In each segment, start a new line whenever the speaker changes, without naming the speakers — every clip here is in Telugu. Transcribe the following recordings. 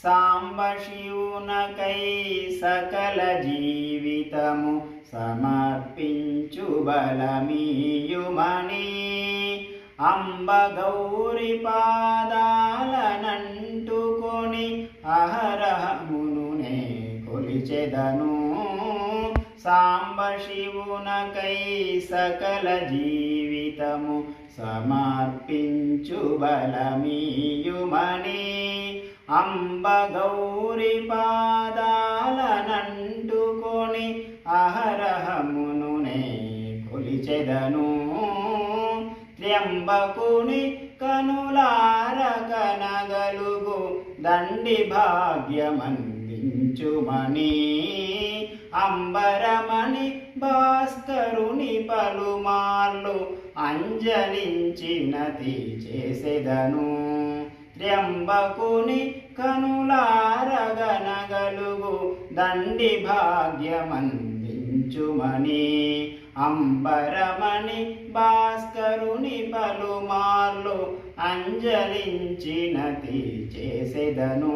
సాంబ శివునకై సకల జీవితము సమర్పించు బలమీయుమని అంబ గౌరి పాదాలనంటుకొని అహరహమునునే కొలిచెదను. సాంబ శివునకై సకల జీవితము సమర్పించు బలమీయుమని అంబ గౌరి పాదాలనంటుకొని అహరహమునునే కొలిచెదను. త్ర్యంబకుని కనులార కనగలుగు దండి భాగ్యమందించుమని అంబరమణి భాస్కరుని పలుమార్లు అంజలించినతి చేసెదను. త్ర్యంబకుని కనులారగనగలుగు దండి భాగ్యమందించుమని అంబరమణి భాస్కరుని పలుమార్లు అంజలించినతి చేసెదను.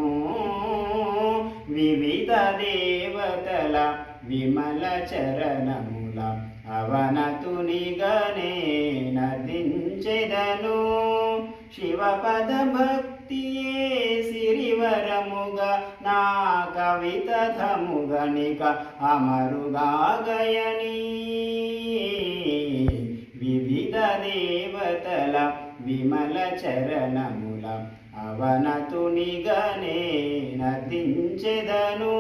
వివిధ దేవతల విమల చరణముల అవనతునిగనే నదించెదను. శివపద భక్తియే సిరివరముగా నా కవితథముగనిక అమరుగాగయని వివిధ దేవతల విమల చరణముల అవనతునిగనే నదించెదను.